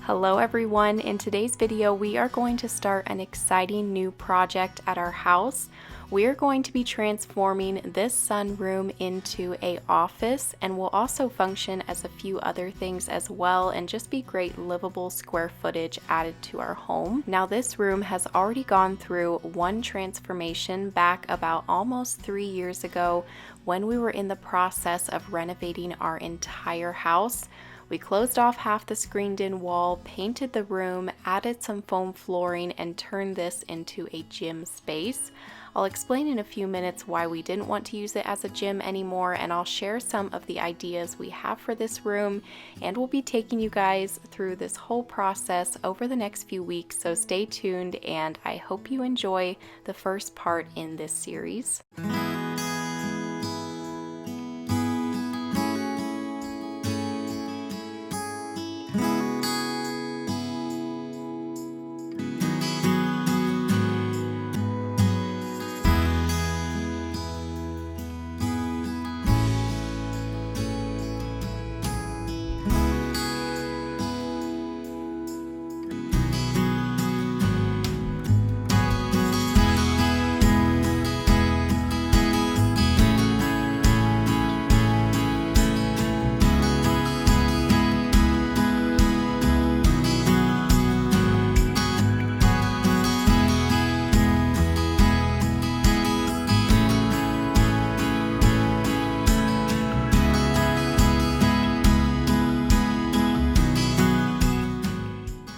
Hello everyone, in today's video we are going to start an exciting new project at our house. We are going to be transforming this sunroom into an office and will also function as a few other things as well and just be great livable square footage added to our home. Now this room has already gone through one transformation back about almost 3 years ago when we were in the process of renovating our entire house. We closed off half the screened-in wall, painted the room, added some foam flooring, and turned this into a gym space. I'll explain in a few minutes why we didn't want to use it as a gym anymore, and I'll share some of the ideas we have for this room, and we'll be taking you guys through this whole process over the next few weeks, so stay tuned, and I hope you enjoy the first part in this series.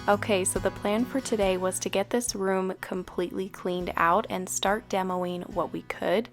Okay, so the plan for today was to get this room completely cleaned out and start demoing what we could.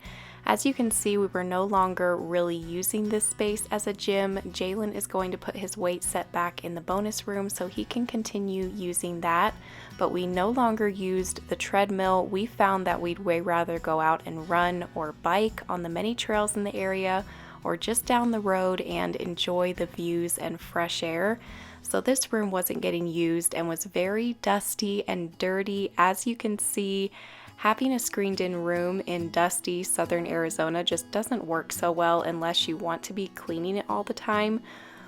As you can see, we were no longer really using this space as a gym. Jalen is going to put his weight set back in the bonus room so he can continue using that, but we no longer used the treadmill. We found that we'd way rather go out and run or bike on the many trails in the area or just down the road and enjoy the views and fresh air. So this room wasn't getting used and was very dusty and dirty. As you can see, having a screened-in room in dusty southern Arizona just doesn't work so well unless you want to be cleaning it all the time.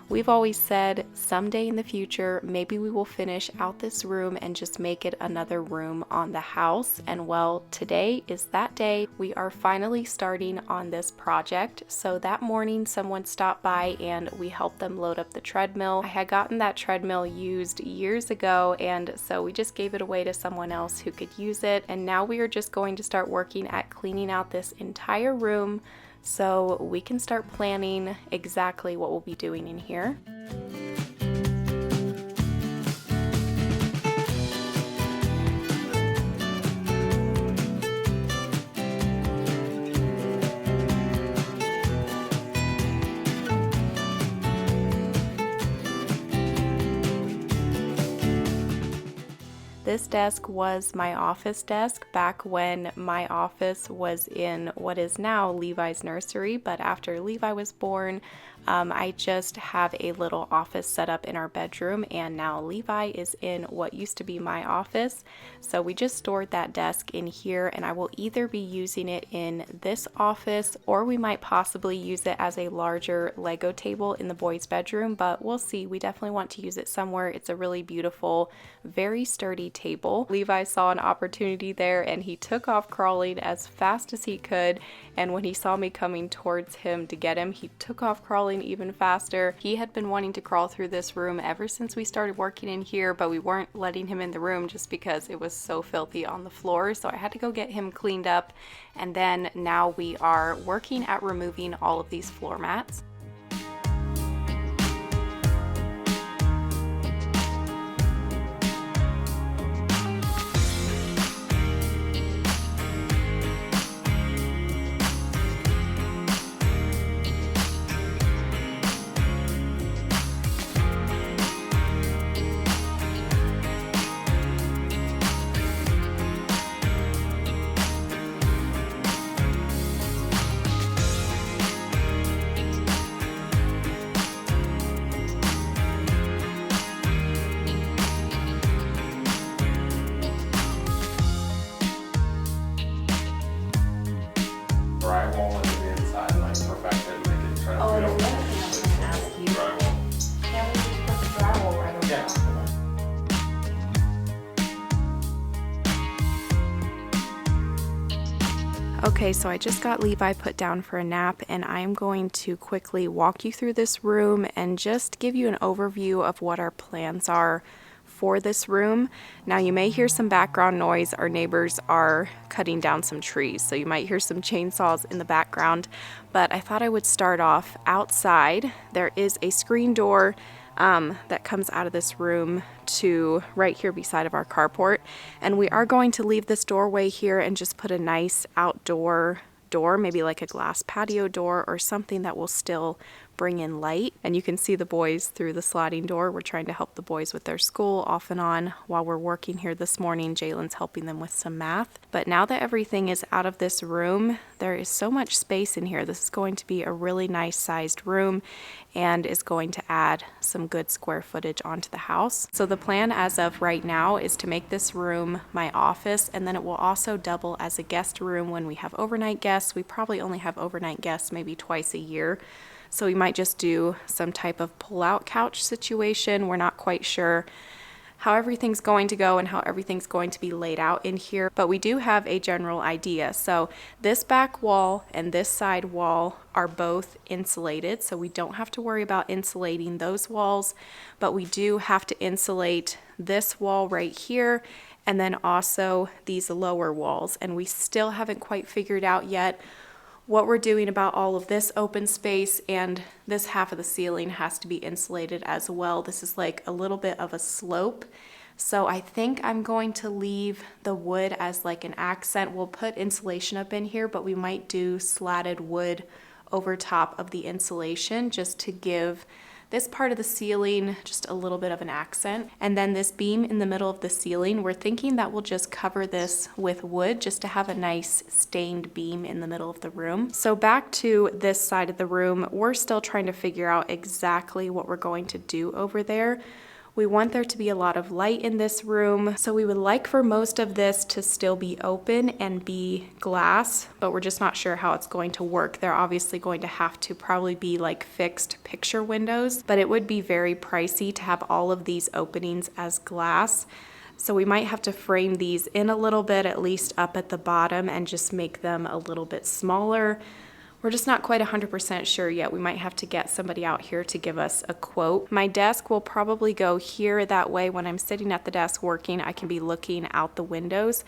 We've always said someday in the future, maybe we will finish out this room and just make it another room on the house. And well, today is that day. We are finally starting on this project. So that morning, someone stopped by and we helped them load up the treadmill. I had gotten that treadmill used years ago, and so we just gave it away to someone else who could use it. And now we are just going to start working at cleaning out this entire room so we can start planning exactly what we'll be doing in here. This desk was my office desk back when my office was in what is now Levi's nursery, but after Levi was born, I just have a little office set up in our bedroom, and now Levi is in what used to be my office. So we just stored that desk in here, and I will either be using it in this office or we might possibly use it as a larger Lego table in the boys' bedroom, but we'll see. We definitely want to use it somewhere. It's a really beautiful, very sturdy table. Levi saw an opportunity there and he took off crawling as fast as he could, and when he saw me coming towards him to get him, he took off crawling even faster. He had been wanting to crawl through this room ever since we started working in here, but we weren't letting him in the room just because it was so filthy on the floor, so I had to go get him cleaned up, and then now we are working at removing all of these floor mats. Okay, so I just got Levi put down for a nap, and I'm going to quickly walk you through this room and just give you an overview of what our plans are for this room. Now, you may hear some background noise. Our neighbors are cutting down some trees, so you might hear some chainsaws in the background, but I thought I would start off outside. There is a screen door that comes out of this room to right here beside of our carport, and we are going to leave this doorway here and just put a nice outdoor door, maybe like a glass patio door or something that will still bring in light. And you can see the boys through the sliding door. We're trying to help the boys with their school off and on while we're working here this morning. Jalen's helping them with some math. But now that everything is out of this room, there is so much space in here. This is going to be a really nice sized room and is going to add some good square footage onto the house. So the plan as of right now is to make this room my office, and then it will also double as a guest room when we have overnight guests. We probably only have overnight guests maybe twice a year. So we might just do some type of pull-out couch situation. We're not quite sure how everything's going to go and how everything's going to be laid out in here, but we do have a general idea. So this back wall and this side wall are both insulated, so we don't have to worry about insulating those walls, but we do have to insulate this wall right here and then also these lower walls, and we still haven't quite figured out yet what we're doing about all of this open space, and this half of the ceiling has to be insulated as well. This is like a little bit of a slope, so I think I'm going to leave the wood as like an accent. We'll put insulation up in here, but we might do slatted wood over top of the insulation just to give this part of the ceiling just a little bit of an accent. And then this beam in the middle of the ceiling, we're thinking that we'll just cover this with wood just to have a nice stained beam in the middle of the room. So back to this side of the room, we're still trying to figure out exactly what we're going to do over there. We want there to be a lot of light in this room, so we would like for most of this to still be open and be glass, but we're just not sure how it's going to work. They're obviously going to have to probably be like fixed picture windows, but it would be very pricey to have all of these openings as glass. So we might have to frame these in a little bit, at least up at the bottom, and just make them a little bit smaller. We're just not quite 100% sure yet. We might have to get somebody out here to give us a quote. My desk will probably go here. That way when I'm sitting at the desk working, I can be looking out the windows.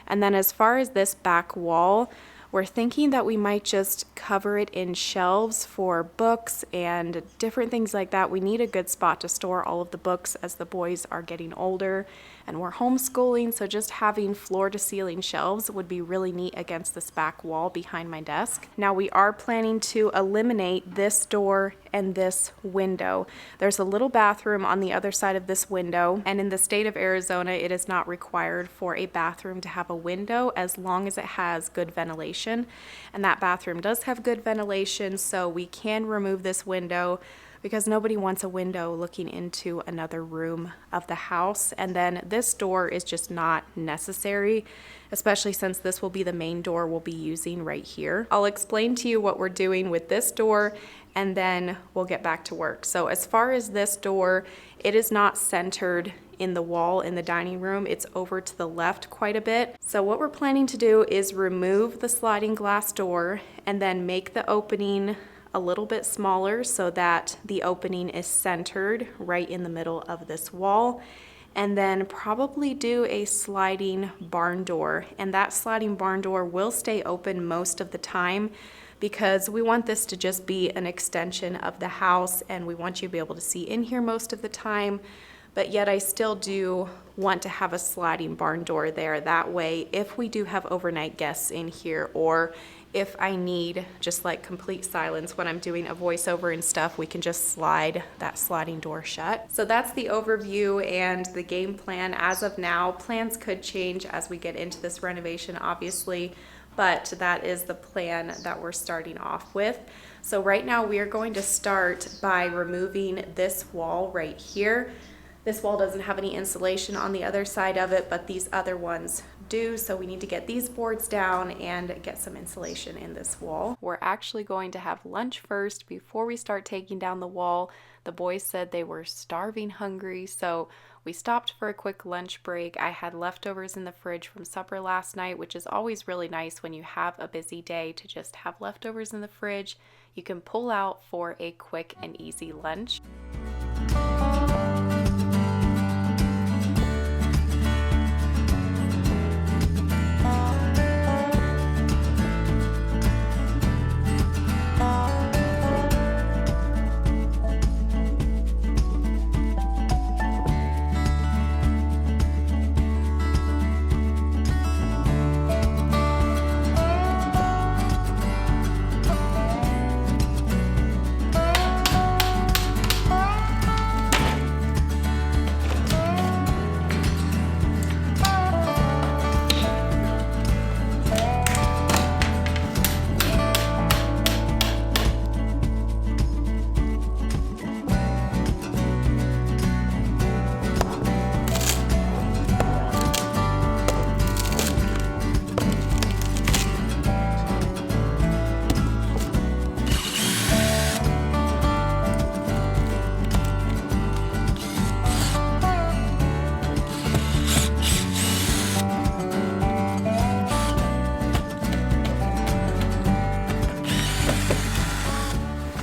And then as far as this back wall, we're thinking that we might just cover it in shelves for books and different things like that. We need a good spot to store all of the books as the boys are getting older and we're homeschooling, so just having floor-to-ceiling shelves would be really neat against this back wall behind my desk. Now we are planning to eliminate this door and this window. There's a little bathroom on the other side of this window, and in the state of Arizona, it is not required for a bathroom to have a window as long as it has good ventilation, and that bathroom does have good ventilation, so we can remove this window because nobody wants a window looking into another room of the house. And then this door is just not necessary, especially since this will be the main door we'll be using right here. I'll explain to you what we're doing with this door and then we'll get back to work. So as far as this door, it is not centered in the wall in the dining room. It's over to the left quite a bit. So what we're planning to do is remove the sliding glass door and then make the opening a little bit smaller so that the opening is centered right in the middle of this wall, and then probably do a sliding barn door. And that sliding barn door will stay open most of the time because we want this to just be an extension of the house and we want you to be able to see in here most of the time. But yet I still do want to have a sliding barn door there. That way, if we do have overnight guests in here, or if I need just like complete silence when I'm doing a voiceover and stuff, we can just slide that sliding door shut. So that's the overview and the game plan as of now. Plans could change as we get into this renovation, obviously, but that is the plan that we're starting off with. So right now we are going to start by removing this wall right here. This wall doesn't have any insulation on the other side of it, but these other ones do, so we need to get these boards down and get some insulation in this wall. We're actually going to have lunch first before we start taking down the wall. The boys said they were starving hungry, so we stopped for a quick lunch break. I had leftovers in the fridge from supper last night, which is always really nice when you have a busy day to just have leftovers in the fridge. You can pull out for a quick and easy lunch.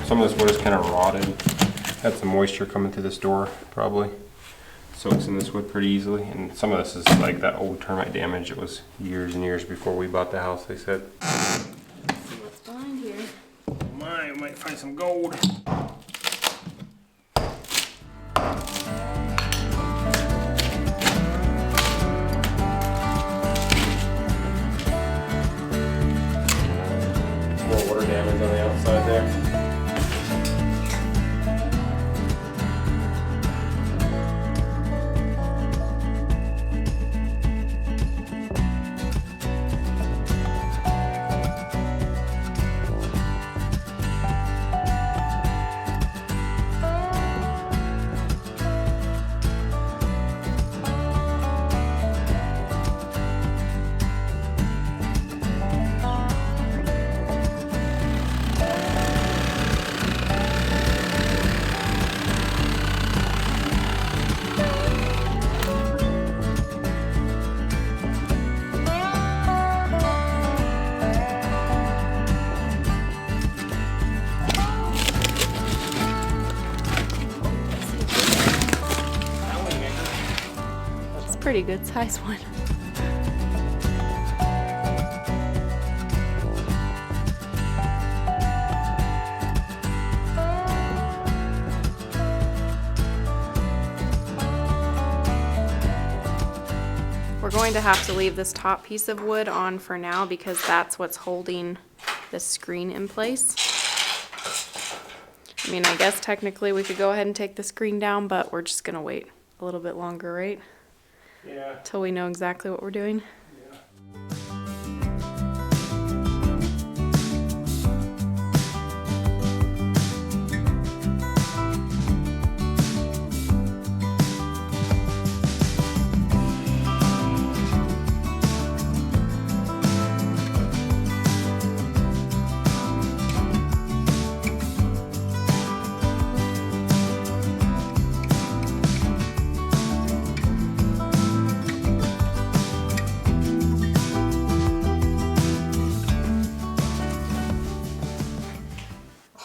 Some of this wood is kind of rotted. Had some moisture coming through this door, probably. Soaks in this wood pretty easily. And some of this is like that old termite damage. It was years and years before we bought the house, they said. Let's see what's behind here. We might find some gold. More water damage on the outside there. Pretty good size one. We're going to have to leave this top piece of wood on for now because that's what's holding the screen in place. I mean, I guess technically we could go ahead and take the screen down, but we're just gonna wait a little bit longer, right? Yeah. Till we know exactly what we're doing.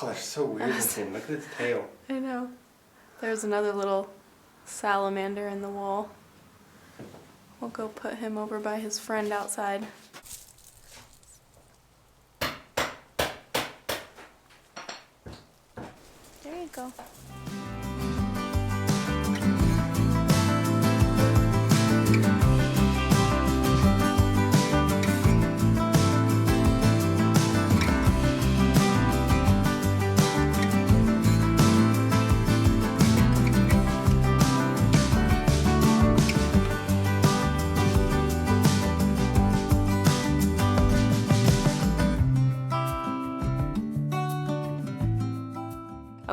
Oh, they're so weird looking. Look at its tail. I know. There's another little salamander in the wall. We'll go put him over by his friend outside. There you go.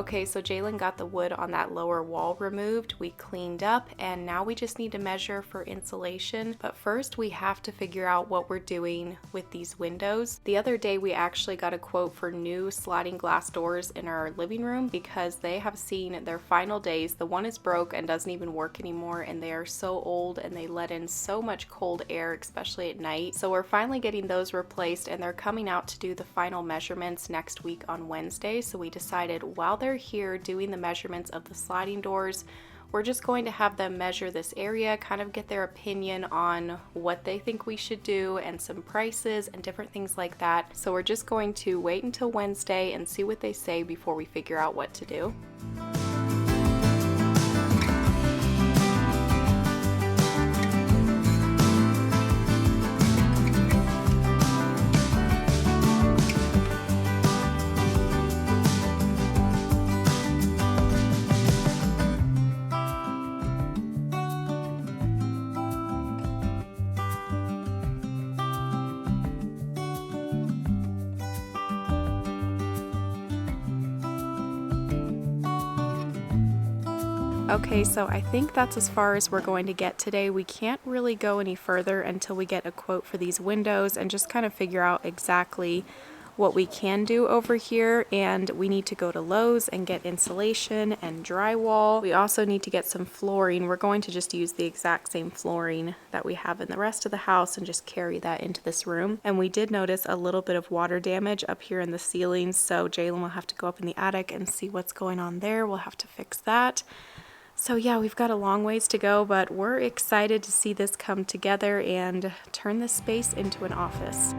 Okay, so Jalen got the wood on that lower wall removed, we cleaned up, and now we just need to measure for insulation. But first we have to figure out what we're doing with these windows. The other day we actually got a quote for new sliding glass doors in our living room because they have seen their final days. The one is broke and doesn't even work anymore, and they are so old and they let in so much cold air, especially at night. So we're finally getting those replaced, and they're coming out to do the final measurements next week on Wednesday. So we decided while they're here doing the measurements of the sliding doors, we're just going to have them measure this area, kind of get their opinion on what they think we should do and some prices and different things like that. So we're just going to wait until Wednesday and see what they say before we figure out what to do. Okay, so I think that's as far as we're going to get today. We can't really go any further until we get a quote for these windows and just kind of figure out exactly what we can do over here. And we need to go to Lowe's and get insulation and drywall. We also need to get some flooring. We're going to just use the exact same flooring that we have in the rest of the house and just carry that into this room. And we did notice a little bit of water damage up here in the ceilings, so Jalen will have to go up in the attic and see what's going on there. We'll have to fix that. So yeah, we've got a long ways to go, but we're excited to see this come together and turn this space into an office.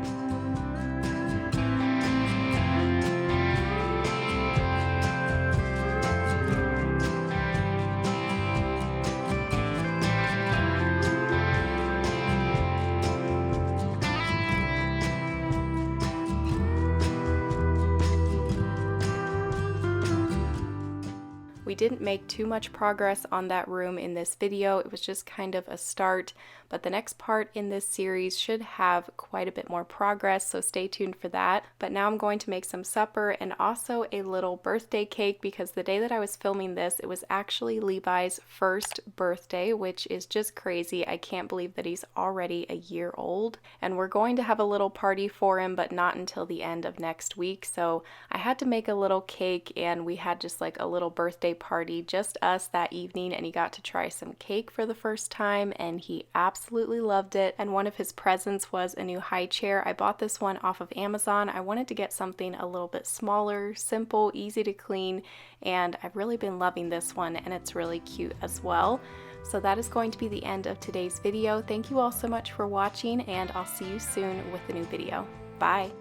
We didn't make too much progress on that room in this video. It was just kind of a start, but the next part in this series should have quite a bit more progress, so stay tuned for that. But now I'm going to make some supper and also a little birthday cake, because the day that I was filming this, it was actually Levi's first birthday, which is just crazy. I can't believe that he's already a year old, and we're going to have a little party for him, but not until the end of next week. So I had to make a little cake, and we had just like a little birthday party, just us that evening, and he got to try some cake for the first time and he absolutely loved it. And one of his presents was a new high chair. I bought this one off of Amazon. I wanted to get something a little bit smaller, simple, easy to clean, and I've really been loving this one, and it's really cute as well. So that is going to be the end of today's video. Thank you all so much for watching, and I'll see you soon with a new video. Bye!